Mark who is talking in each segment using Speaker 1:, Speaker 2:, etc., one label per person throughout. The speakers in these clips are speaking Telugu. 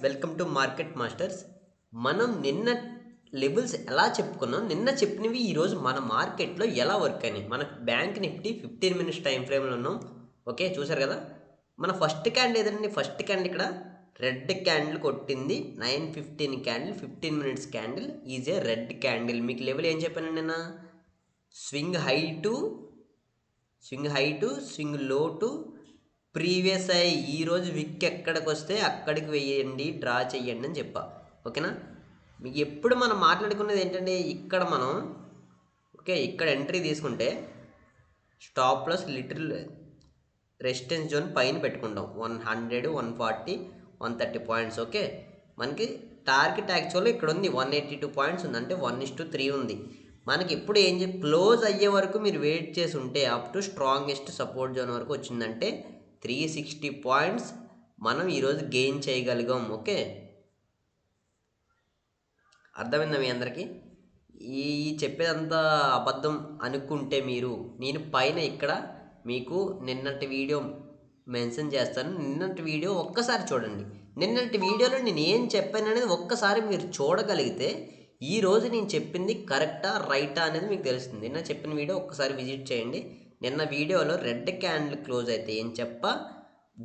Speaker 1: Welcome to market masters. మనం నిన్న లెవెల్స్ ఎలా చెప్పుకున్నాం, నిన్న చెప్పినవి ఈరోజు మన మార్కెట్లో ఎలా వర్క్ అయినాయి. మన బ్యాంక్ నిఫ్టీ 15 మినిట్స్ టైం ఫ్రేమ్లో ఉన్నాం. ఓకే, చూసారు కదా. మన ఫస్ట్ క్యాండిల్ ఏదండి? ఫస్ట్ క్యాండిల్ ఇక్కడ రెడ్ క్యాండిల్ కొట్టింది. 9:15 candle, 15 minutes candle is a red candle. మీకు లెవెల్ ఏం చెప్పానండి నిన్న? Swing high to swing low to previous అయ్యి ఈరోజు విక్ ఎక్కడికి వస్తే అక్కడికి వేయండి, డ్రా చెయ్యండి అని చెప్పా. ఓకేనా. మీకు ఎప్పుడు మనం మాట్లాడుకునేది ఏంటంటే, ఇక్కడ మనం ఇక్కడ ఎంట్రీ తీసుకుంటే stop loss little resistance zone పైన పెట్టుకుంటాం. 100, 140, 130 పాయింట్స్. ఓకే, మనకి టార్గెట్ యాక్చువల్గా ఇక్కడ ఉంది 182 పాయింట్స్ ఉంది, అంటే 1:3 ఉంది. మనకి ఎప్పుడు ఏం క్లోజ్ అయ్యే వరకు మీరు వెయిట్ చేసి ఉంటే up to strongest support zone వరకు వచ్చిందంటే 360 పాయింట్స్ మనం ఈరోజు గెయిన్ చేయగలిగాం. ఓకే, అర్థమైందా మీ అందరికీ? ఈ చెప్పేదంతా అబద్ధం అనుకుంటే నేను పైన ఇక్కడ మీకు నిన్నటి వీడియో మెన్షన్ చేస్తాను. నిన్నటి వీడియో ఒక్కసారి చూడండి. నిన్నటి వీడియోలో నేను ఏం చెప్పాను అనేది ఒక్కసారి మీరు చూడగలిగితే ఈరోజు నేను చెప్పింది కరెక్టా రైటా అనేది మీకు తెలుస్తుంది. నిన్న చెప్పిన వీడియో ఒక్కసారి విజిట్ చేయండి. నిన్న వీడియోలో రెడ్ క్యాండిల్ క్లోజ్ అయితే ఏం చెప్పా,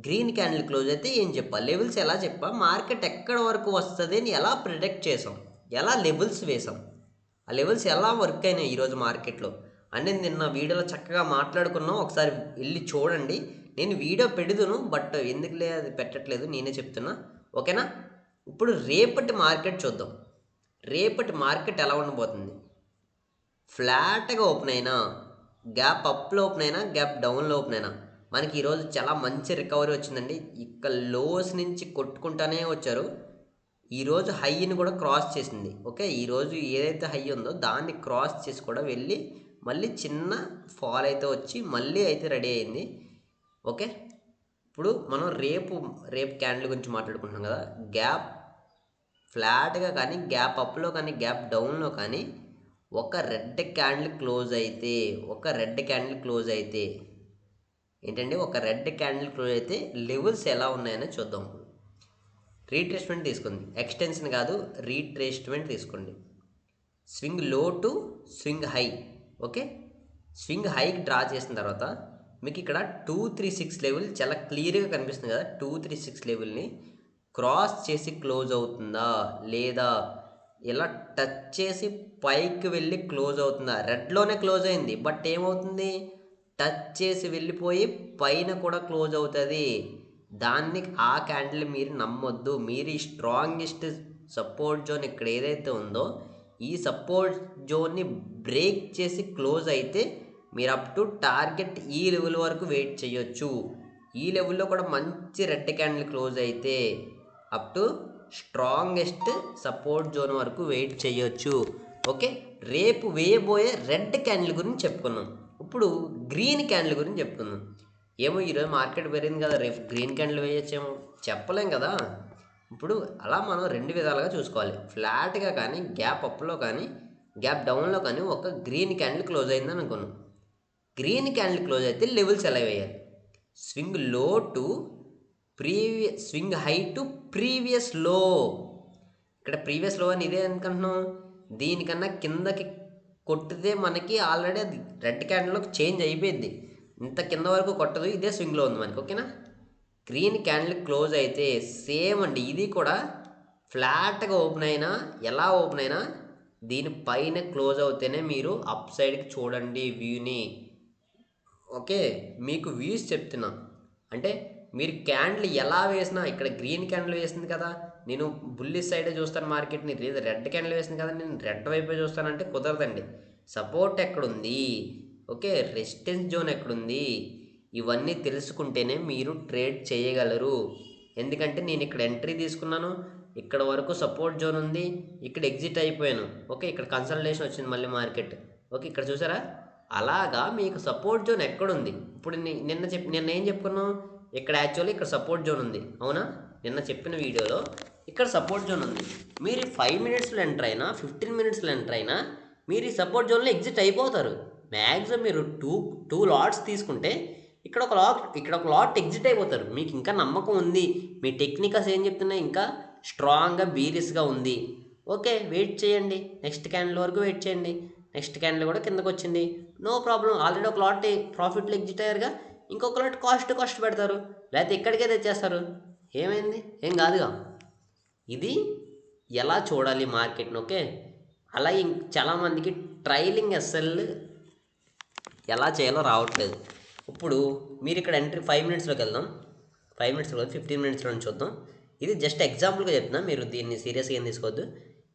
Speaker 1: గ్రీన్ క్యాండిల్ క్లోజ్ అయితే ఏం చెప్పా, లెవెల్స్ ఎలా చెప్పా, మార్కెట్ ఎక్కడ వరకు వస్తుంది అని ఎలా ప్రిడిక్ట్ చేసాం, ఎలా లెవెల్స్ వేసాం, ఆ లెవెల్స్ ఎలా వర్క్ అయినాయి ఈరోజు మార్కెట్లో అనేది నిన్న వీడియోలో చక్కగా మాట్లాడుకున్నాం. ఒకసారి వెళ్ళి చూడండి. నేను వీడియో పెడుదును, బట్ ఎందుకులే అది పెట్టట్లేదు, నేనే చెప్తున్నా. ఓకేనా. ఇప్పుడు రేపటి మార్కెట్ చూద్దాం. రేపటి మార్కెట్ ఎలా ఉండబోతుంది? ఫ్లాట్గా ఓపెన్ అయినా, గ్యాప్ అప్లో ఓపెన్ అయినా, గ్యాప్ డౌన్లో ఓపెన్ అయినా మనకి ఈరోజు చాలా మంచి రికవరీ వచ్చిందండి. ఇక్కడ లోస్ నుంచి కొట్టుకుంటానే వచ్చారు. ఈరోజు హైని కూడా క్రాస్ చేసింది. ఓకే, ఈరోజు ఏదైతే హై ఉందో దాన్ని క్రాస్ చేసి కూడా వెళ్ళి మళ్ళీ చిన్న ఫాల్ అయితే వచ్చి మళ్ళీ అయితే రెడీ అయింది. ఓకే, ఇప్పుడు మనం రేపు క్యాండిల్ గురించి మాట్లాడుకుంటున్నాం కదా. గ్యాప్ ఫ్లాట్గా కానీ, గ్యాప్ అప్లో కానీ, గ్యాప్ డౌన్లో కానీ ఒక రెడ్ క్యాండిల్ క్లోజ్ అయితే ఏంటండి, ఒక రెడ్ క్యాండిల్ క్లోజ్ అయితే లెవెల్స్ ఎలా ఉన్నాయని చూద్దాం. రీట్రేస్మెంట్ తీసుకోండి, ఎక్స్టెన్షన్ కాదు, రీట్రేస్మెంట్ తీసుకోండి. Swing low to swing high. Okay, swing హైకి డ్రా చేసిన తర్వాత మీకు ఇక్కడ 236 లెవెల్ చాలా క్లియర్గా కనిపిస్తుంది కదా. 236 లెవెల్ని క్రాస్ చేసి క్లోజ్ అవుతుందా లేదా, ఇలా టచ్ చేసి పైకి వెళ్ళి క్లోజ్ అవుతుందా? రెడ్లోనే క్లోజ్ అయింది, బట్ ఏమవుతుంది, టచ్ చేసి వెళ్ళిపోయి పైన కూడా క్లోజ్ అవుతుంది. దాన్ని ఆ క్యాండిల్ మీరు నమ్మొద్దు. మీరు ఈ స్ట్రాంగెస్ట్ సపోర్ట్ జోన్ ఇక్కడ ఏదైతే ఉందో ఈ సపోర్ట్ జోన్ని బ్రేక్ చేసి క్లోజ్ అయితే మీరు అప్ టు టార్గెట్ ఈ లెవెల్ వరకు వెయిట్ చేయొచ్చు. ఈ లెవెల్లో కూడా మంచి రెడ్ క్యాండిల్ క్లోజ్ అయితే up to strongest support zone వరకు వెయిట్ చేయొచ్చు. ఓకే, రేపు వేయబోయే రెడ్ క్యాండిల్ గురించి చెప్పుకున్నాం. ఇప్పుడు గ్రీన్ క్యాండిల్ గురించి చెప్పుకుందాం. ఏమో ఈరోజు మార్కెట్ పెరిగింది కదా, రేపు గ్రీన్ క్యాండిల్ వేయచ్చేమో, చెప్పలేం కదా. ఇప్పుడు అలా మనం రెండు విధాలుగా చూసుకోవాలి. ఫ్లాట్గా కానీ, గ్యాప్ అప్లో కానీ, గ్యాప్ డౌన్లో కానీ ఒక గ్రీన్ క్యాండిల్ క్లోజ్ అయిందని అనుకున్నాం. గ్రీన్ క్యాండిల్ క్లోజ్ అయితే లెవెల్స్ ఎలా వేయాలి? Swing low to swing high to previous లో. ఇక్కడ ప్రీవియస్ లో అని ఇదే ఎందుకంటున్నాం, దీనికన్నా కిందకి కొట్టితే మనకి ఆల్రెడీ అది రెడ్ క్యాండిల్లోకి చేంజ్ అయిపోయింది. ఇంత కింద వరకు కొట్టదు, ఇదే స్వింగ్లో ఉంది మనకి. ఓకేనా. గ్రీన్ క్యాండిల్ క్లోజ్ అయితే సేమ్ అండి, ఇది కూడా ఫ్లాట్గా ఓపెన్ అయినా, ఎలా ఓపెన్ అయినా దీనిపైన క్లోజ్ అవుతేనే మీరు అప్ సైడ్కి చూడండి వ్యూని. ఓకే, మీకు వ్యూస్ చెప్తున్నా. అంటే మీరు క్యాండిల్ ఎలా వేసినా, ఇక్కడ గ్రీన్ క్యాండిల్ వేసింది కదా, నేను బుల్లిష్ సైడే చూస్తాను మార్కెట్ని, లేదా రెడ్ క్యాండిల్ వేసింది కదా నేను రెడ్ వైపే చూస్తానంటే కుదరదండి. సపోర్ట్ ఎక్కడుంది, ఓకే, రెసిస్టెన్స్ జోన్ ఎక్కడుంది, ఇవన్నీ తెలుసుకుంటేనే మీరు ట్రేడ్ చేయగలరు. ఎందుకంటే నేను ఇక్కడ ఎంట్రీ తీసుకున్నాను, ఇక్కడ వరకు సపోర్ట్ జోన్ ఉంది, ఇక్కడ ఎగ్జిట్ అయిపోయాను. ఓకే, ఇక్కడ కన్సల్టేషన్ వచ్చింది మళ్ళీ మార్కెట్. ఓకే, ఇక్కడ చూసారా, అలాగా మీకు సపోర్ట్ జోన్ ఎక్కడుంది. ఇప్పుడు నిన్న ఏం చెప్పుకున్నాం, ఇక్కడ యాక్చువల్లీ ఇక్కడ సపోర్ట్ జోన్ ఉంది, అవునా. నిన్న చెప్పిన వీడియోలో ఇక్కడ సపోర్ట్ జోన్ ఉంది. మీరు 5 మినిట్స్లో ఎంటర్ అయినా, 15 మినిట్స్లో ఎంటర్ అయినా మీరు ఈ సపోర్ట్ జోన్లో ఎగ్జిట్ అయిపోతారు. మ్యాక్సిమం మీరు టూ లాట్స్ తీసుకుంటే ఇక్కడ ఒక లాట్ ఎగ్జిట్ అయిపోతారు. మీకు ఇంకా నమ్మకం ఉంది, మీ టెక్నికల్స్ ఏం చెప్తున్నాయి, ఇంకా స్ట్రాంగ్గా బీరిస్గా ఉంది. ఓకే, వెయిట్ చేయండి, నెక్స్ట్ క్యాండిల్ వరకు వెయిట్ చేయండి. నెక్స్ట్ క్యాండిల్ కూడా కిందకు వచ్చింది, నో ప్రాబ్లం. ఆల్రెడీ ఒక లాట్ ప్రాఫిట్లో ఎగ్జిట్ అయ్యారుగా, ఇంకొక లాట్ కాస్ట్ పెడతారు, లేకపోతే ఇక్కడికే తెచ్చేస్తారు. ఏమైంది, ఏం కాదుగా. ఇది ఎలా చూడాలి మార్కెట్ని. ఓకే, అలా చాలామందికి ట్రైలింగ్ ఎస్ఎల్ ఎలా చేయాలో రావట్లేదు. ఇప్పుడు మీరు ఇక్కడ ఎంట్రీ 5 మినిట్స్లోకి వెళ్దాం. 5 మినిట్స్లో 15 మినిట్స్లో చూద్దాం. ఇది జస్ట్ ఎగ్జాంపుల్గా చెప్తున్నా, మీరు దీన్ని సీరియస్గా ఏం తీసుకోవద్దు.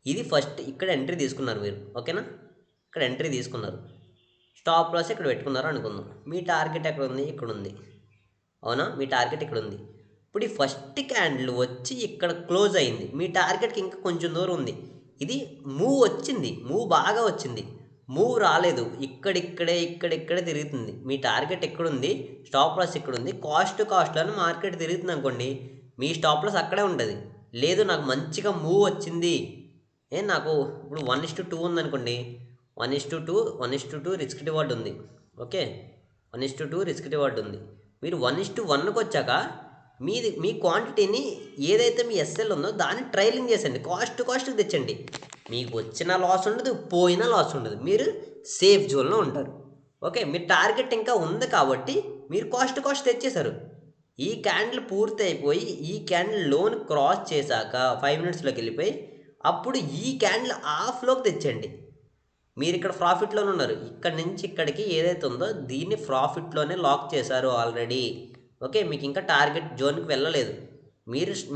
Speaker 1: ఇది ఫస్ట్ ఇక్కడ ఎంట్రీ తీసుకున్నారు మీరు, ఓకేనా. ఇక్కడ ఎంట్రీ తీసుకున్నారు, స్టాప్ లాస్ ఇక్కడ పెట్టుకున్నారు అనుకుందాం. మీ టార్గెట్ ఎక్కడ ఉంది, ఇక్కడ ఉంది, అవునా. మీ టార్గెట్ ఇక్కడ ఉంది. ఇప్పుడు ఈ ఫస్ట్ క్యాండిల్ వచ్చి ఇక్కడ క్లోజ్ అయింది, మీ టార్గెట్కి ఇంకా కొంచెం దూరం ఉంది. ఇది మూవ్ వచ్చింది, మూవ్ బాగా వచ్చింది, మూవ్ రాలేదు, ఇక్కడిక్కడే తిరుగుతుంది. మీ టార్గెట్ ఎక్కడుంది, స్టాప్ లాస్ ఇక్కడ ఉంది, కాస్ట్లోనే మార్కెట్ తిరుగుతుంది అనుకోండి, మీ స్టాప్ లాస్ అక్కడే ఉంటుంది. లేదు నాకు మంచిగా మూవ్ వచ్చింది, నాకు ఇప్పుడు 1:2 ఉందనుకోండి, 1:2 రిస్క్ రివార్డ్ ఉంది. ఓకే, 1:2 రిస్క్ రివార్డ్ ఉంది. మీరు 1:1కి వచ్చాక మీ క్వాంటిటీని ఏదైతే మీ ఎస్ఎల్ ఉందో దాన్ని ట్రైలింగ్ చేసండి, కాస్ట్కి తెచ్చండి. మీకు వచ్చిన లాస్ ఉండదు, పోయినా లాస్ ఉండదు, మీరు సేఫ్ జోన్లో ఉంటారు. ఓకే, మీ టార్గెట్ ఇంకా ఉంది కాబట్టి మీరు కాస్ట్ తెచ్చేశారు. ఈ క్యాండిల్ పూర్తి అయిపోయి ఈ క్యాండిల్ లోన్ క్రాస్ చేశాక 5 మినిట్స్లోకి వెళ్ళిపోయి అప్పుడు ఈ క్యాండిల్ ఆఫ్లోకి తెచ్చండి. మీరు ఇక్కడ ప్రాఫిట్లోనే ఉన్నారు, ఇక్కడ నుంచి ఇక్కడికి ఏదైతే ఉందో దీన్ని ప్రాఫిట్లోనే లాక్ చేశారు ఆల్రెడీ. ఓకే, మీకు ఇంకా టార్గెట్ జోన్కి వెళ్ళలేదు.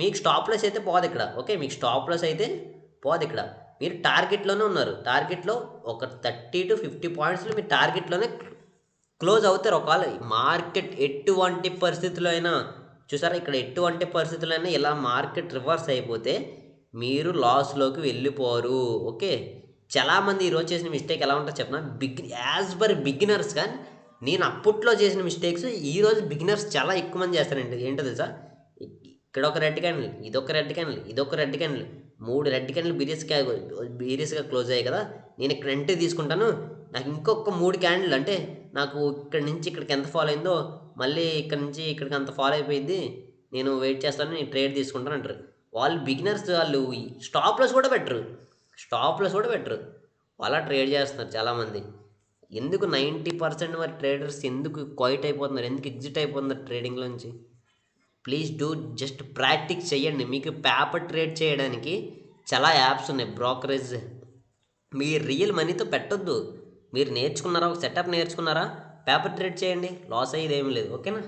Speaker 1: మీకు స్టాప్ లాస్ అయితే పోదు ఇక్కడ. ఓకే, మీకు స్టాప్ లాస్ అయితే పోదు ఇక్కడ, మీరు టార్గెట్లోనే ఉన్నారు. టార్గెట్లో ఒక 30 to 50 పాయింట్స్లో మీరు టార్గెట్లోనే క్లోజ్ అవుతారు. ఒకవేళ మార్కెట్ ఎటువంటి పరిస్థితుల్లో అయినా, చూసారా ఇక్కడ ఎటువంటి పరిస్థితుల్లో అయినా ఇలా మార్కెట్ రివర్స్ అయిపోతే మీరు లాస్లోకి వెళ్ళిపోరు. ఓకే, చాలామంది ఈరోజు చేసిన మిస్టేక్ ఎలా ఉంటుందో చెప్పిన, యాజ్ పర్ బిగినర్స్. కానీ నేను అప్పట్లో చేసిన మిస్టేక్స్ ఈరోజు బిగినర్స్ చాలా ఎక్కువ మంది చేస్తారండి. ఏంటో తెలుసా, ఇక్కడ ఒక రెడ్ క్యాండిల్, ఇదొక రెడ్ క్యాండిల్, ఇదొక రెడ్ క్యాండిల్, 3 రెడ్ క్యాండిల్ బీరియస్గా క్లోజ్ అయ్యాయి కదా, నేను ఇక్కడ ఎంట్రీ తీసుకుంటాను, నాకు ఇంకొక 3 క్యాండిల్ అంటే నాకు ఇక్కడ నుంచి ఇక్కడికి ఎంత ఫాలో అయిందో మళ్ళీ ఇక్కడ నుంచి ఇక్కడికి అంత ఫాలో అయిపోయింది, నేను వెయిట్ చేస్తాను, నేను ట్రేడ్ తీసుకుంటాను అంటారు. వాళ్ళు బిగినర్స్, వాళ్ళు స్టాప్ లాస్ కూడా పెట్టరు, అలా ట్రేడ్ చేస్తున్నారు చాలామంది. ఎందుకు 90% మరి ట్రేడర్స్ ఎందుకు క్వైట్ అయిపోతున్నారు, ఎందుకు ఎగ్జిట్ అయిపోతున్నారు ట్రేడింగ్లోంచి? ప్లీజ్ డూ జస్ట్ ప్రాక్టీస్ చేయండి. మీకు పేపర్ ట్రేడ్ చేయడానికి చాలా యాప్స్ ఉన్నాయి, బ్రోకరేజ్. మీరు రియల్ మనీతో పెట్టొద్దు. మీరు నేర్చుకున్నారా, ఒక సెటప్ నేర్చుకున్నారా, పేపర్ ట్రేడ్ చేయండి, లాస్ అయ్యేది ఏమీ లేదు. ఓకేనా,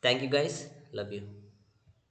Speaker 1: thank you guys, love you.